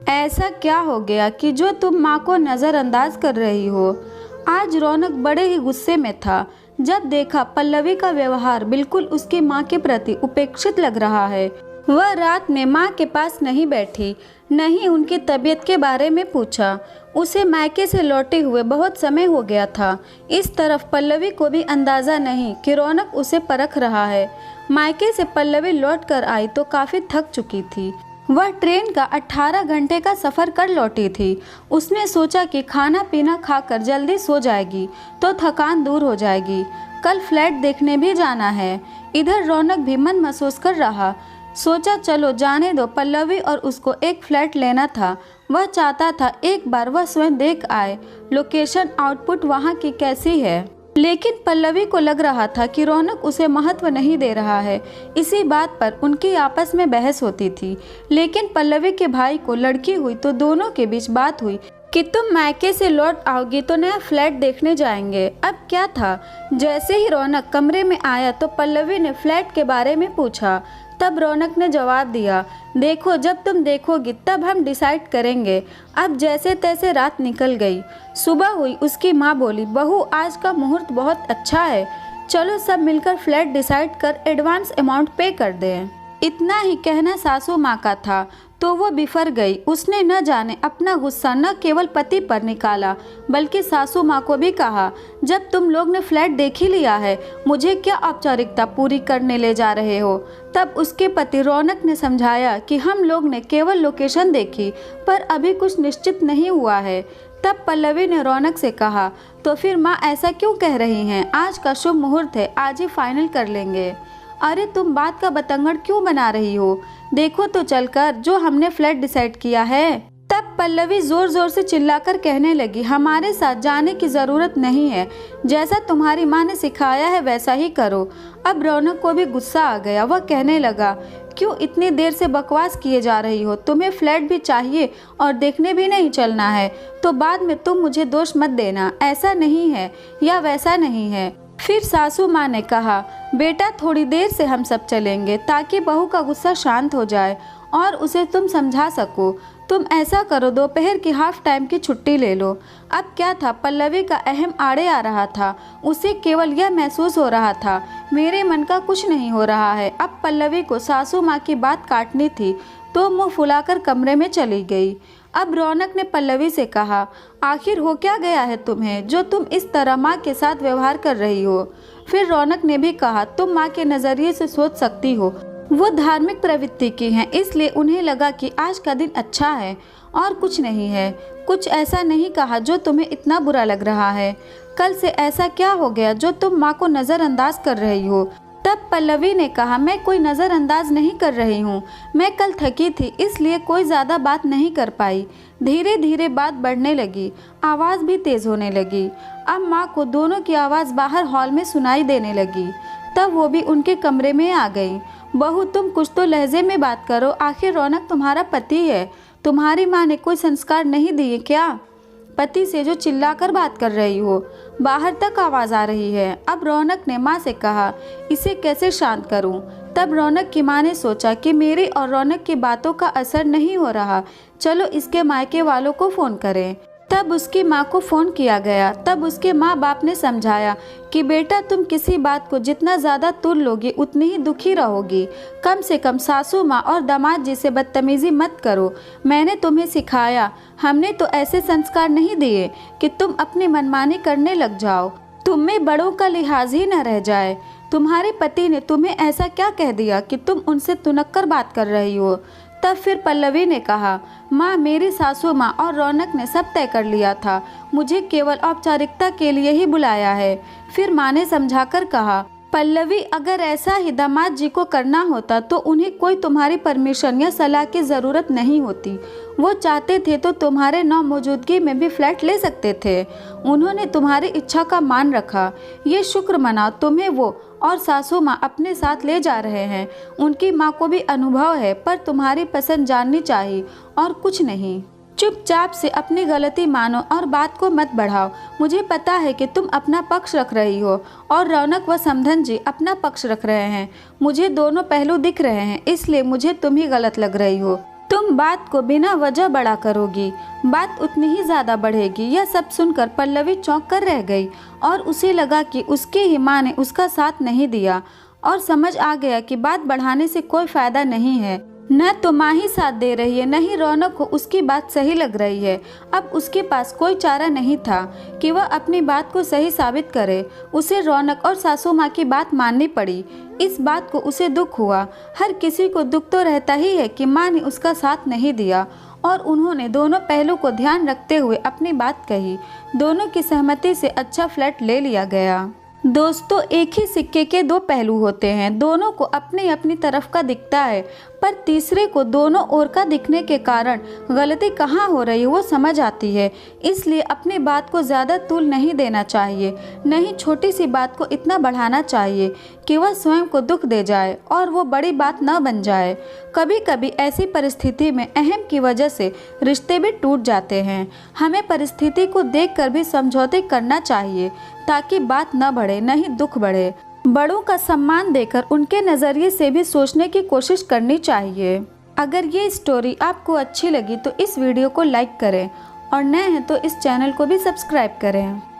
ऐसा क्या हो गया कि जो तुम माँ को नज़रअंदाज कर रही हो? आज रौनक बड़े ही गुस्से में था जब देखा पल्लवी का व्यवहार बिल्कुल उसकी माँ के प्रति उपेक्षित लग रहा है। वह रात में माँ के पास नहीं बैठी, नहीं उनकी तबीयत के बारे में पूछा। उसे मायके से लौटे हुए बहुत समय हो गया था। इस तरफ पल्लवी को भी अंदाज़ा नहीं कि रौनक उसे परख रहा है। मायके से पल्लवी लौट कर आई तो काफ़ी थक चुकी थी। वह ट्रेन का 18 घंटे का सफ़र कर लौटी थी। उसने सोचा कि खाना पीना खाकर जल्दी सो जाएगी तो थकान दूर हो जाएगी। कल फ्लैट देखने भी जाना है। इधर रौनक भी मन महसूस कर रहा। सोचा चलो जाने दो, पल्लवी और उसको एक फ्लैट लेना था। वह चाहता था एक बार वह स्वयं देख आए लोकेशन आउटपुट वहाँ की कैसी है। लेकिन पल्लवी को लग रहा था कि रौनक उसे महत्व नहीं दे रहा है। इसी बात पर उनकी आपस में बहस होती थी। लेकिन पल्लवी के भाई को लड़की हुई तो दोनों के बीच बात हुई कि तुम मायके से लौट आओगी तो नया फ्लैट देखने जाएंगे। अब क्या था, जैसे ही रौनक कमरे में आया तो पल्लवी ने फ्लैट के बारे में पूछा। तब रौनक ने जवाब दिया, देखो जब तुम देखोगी तब हम डिसाइड करेंगे। अब जैसे तैसे रात निकल गई। सुबह हुई, उसकी माँ बोली, बहू आज का मुहूर्त बहुत अच्छा है, चलो सब मिलकर फ्लैट डिसाइड कर एडवांस अमाउंट पे कर दें। इतना ही कहना सासू माँ का था तो वो बिफर गई। उसने न जाने अपना गुस्सा न केवल पति पर निकाला बल्कि सासू माँ को भी कहा, जब तुम लोग ने फ्लैट देख ही लिया है, मुझे क्या औपचारिकता पूरी करने ले जा रहे हो। तब उसके पति रौनक ने समझाया कि हम लोग ने केवल लोकेशन देखी पर अभी कुछ निश्चित नहीं हुआ है। तब पल्लवी ने रौनक से कहा, तो फिर माँ ऐसा क्यों कह रही हैं, आज का शुभ मुहूर्त है, आज ही फाइनल कर लेंगे। अरे तुम बात का बतंगड़ क्यों बना रही हो, देखो तो चलकर जो हमने फ्लैट डिसाइड किया है। तब पल्लवी जोर जोर से चिल्लाकर कहने लगी, हमारे साथ जाने की ज़रूरत नहीं है, जैसा तुम्हारी माँ ने सिखाया है वैसा ही करो। अब रौनक को भी गुस्सा आ गया। वह कहने लगा, क्यों इतनी देर से बकवास किए जा रही हो, तुम्हें फ्लैट भी चाहिए और देखने भी नहीं चलना है तो बाद में तुम मुझे दोष मत देना, ऐसा नहीं है या वैसा नहीं है। फिर सासू माँ ने कहा, बेटा थोड़ी देर से हम सब चलेंगे ताकि बहू का गुस्सा शांत हो जाए और उसे तुम समझा सको। तुम ऐसा करो, दोपहर की हाफ टाइम की छुट्टी ले लो। अब क्या था, पल्लवी का अहम आड़े आ रहा था। उसे केवल यह महसूस हो रहा था, मेरे मन का कुछ नहीं हो रहा है। अब पल्लवी को सासू माँ की बात काटनी थी तो मुँह फुलाकर कमरे में चली गई। अब रौनक ने पल्लवी से कहा, आखिर हो क्या गया है तुम्हें जो तुम इस तरह माँ के साथ व्यवहार कर रही हो। फिर रौनक ने भी कहा, तुम माँ के नज़रिए से सोच सकती हो, वो धार्मिक प्रवृत्ति की हैं, इसलिए उन्हें लगा कि आज का दिन अच्छा है और कुछ नहीं है। कुछ ऐसा नहीं कहा जो तुम्हें इतना बुरा लग रहा है। कल से ऐसा क्या हो गया जो तुम माँ को नज़रअंदाज कर रही हो। तब पल्लवी ने कहा, मैं कोई नज़रअंदाज नहीं कर रही हूँ, मैं कल थकी थी इसलिए कोई ज़्यादा बात नहीं कर पाई। धीरे धीरे बात बढ़ने लगी, आवाज़ भी तेज़ होने लगी। अब माँ को दोनों की आवाज़ बाहर हॉल में सुनाई देने लगी। तब वो भी उनके कमरे में आ गई। बहू तुम कुछ तो लहजे में बात करो, आखिर रौनक तुम्हारा पति है, तुम्हारी माँ ने कोई संस्कार नहीं दिए क्या। पति से जो चिल्लाकर बात कर रही हो, बाहर तक आवाज़ आ रही है। अब रौनक ने माँ से कहा, इसे कैसे शांत करूं। तब रौनक की माँ ने सोचा कि मेरी और रौनक की बातों का असर नहीं हो रहा, चलो इसके मायके वालों को फ़ोन करें। तब उसकी माँ को फ़ोन किया गया। तब उसके माँ बाप ने समझाया कि बेटा तुम किसी बात को जितना ज़्यादा तुल लोगी उतनी ही दुखी रहोगी। कम से कम सासू माँ और दामाद जी से बदतमीज़ी मत करो, मैंने तुम्हें सिखाया। हमने तो ऐसे संस्कार नहीं दिए कि तुम अपनी मनमानी करने लग जाओ, तुम में बड़ों का लिहाज ही न रह जाए। तुम्हारे पति ने तुम्हें ऐसा क्या कह दिया कि तुम उनसे तुनक कर बात कर रही हो। तब फिर पल्लवी ने कहा, माँ मेरी सासू माँ और रौनक ने सब तय कर लिया था, मुझे केवल औपचारिकता के लिए ही बुलाया है। फिर माँ ने समझाकर कहा, पल्लवी अगर ऐसा ही दामाद जी को करना होता तो उन्हें कोई तुम्हारी परमिशन या सलाह की ज़रूरत नहीं होती। वो चाहते थे तो तुम्हारे मौजूदगी में भी फ्लैट ले सकते थे। उन्होंने तुम्हारी इच्छा का मान रखा। ये शुक्र मनाओ तुम्हें वो और सासू माँ अपने साथ ले जा रहे हैं। उनकी माँ को भी अनुभव है, पर तुम्हारी पसंद जाननी चाहिए और कुछ नहीं। चुपचाप से अपनी गलती मानो और बात को मत बढ़ाओ। मुझे पता है कि तुम अपना पक्ष रख रही हो और रौनक व समधन जी अपना पक्ष रख रहे हैं। मुझे दोनों पहलू दिख रहे हैं, इसलिए मुझे तुम ही गलत लग रही हो। तुम तुम बात को बिना वजह बड़ा करोगी, बात उतनी ही ज़्यादा बढ़ेगी। यह सब सुनकर पल्लवी चौंक कर रह गई और उसे लगा कि उसकी ही माँ ने उसका साथ नहीं दिया और समझ आ गया कि बात बढ़ाने से कोई फ़ायदा नहीं है। न तो माँ ही साथ दे रही है, न ही रौनक को उसकी बात सही लग रही है। अब उसके पास कोई चारा नहीं था कि वह अपनी बात को सही साबित करे। उसे रौनक और सासू माँ की बात माननी पड़ी। इस बात को उसे दुख हुआ। हर किसी को दुख तो रहता ही है कि माँ ने उसका साथ नहीं दिया और उन्होंने दोनों पहलू को ध्यान रखते हुए अपनी बात कही। दोनों की सहमति से अच्छा फ्लैट ले लिया गया। दोस्तों, एक ही सिक्के के दो पहलू होते हैं। दोनों को अपनी अपनी तरफ का दिखता है, पर तीसरे को दोनों ओर का दिखने के कारण गलती कहाँ हो रही है वो समझ आती है। इसलिए अपनी बात को ज़्यादा तूल नहीं देना चाहिए, नहीं छोटी सी बात को इतना बढ़ाना चाहिए कि वह स्वयं को दुख दे जाए और वो बड़ी बात न बन जाए। कभी कभी ऐसी परिस्थिति में अहम की वजह से रिश्ते भी टूट जाते हैं। हमें परिस्थिति को देखकर भी समझौते करना चाहिए ताकि बात न बढ़े, न ही दुख बढ़े। बड़ों का सम्मान देकर उनके नज़रिए से भी सोचने की कोशिश करनी चाहिए। अगर ये स्टोरी आपको अच्छी लगी तो इस वीडियो को लाइक करें और नए हैं तो इस चैनल को भी सब्सक्राइब करें।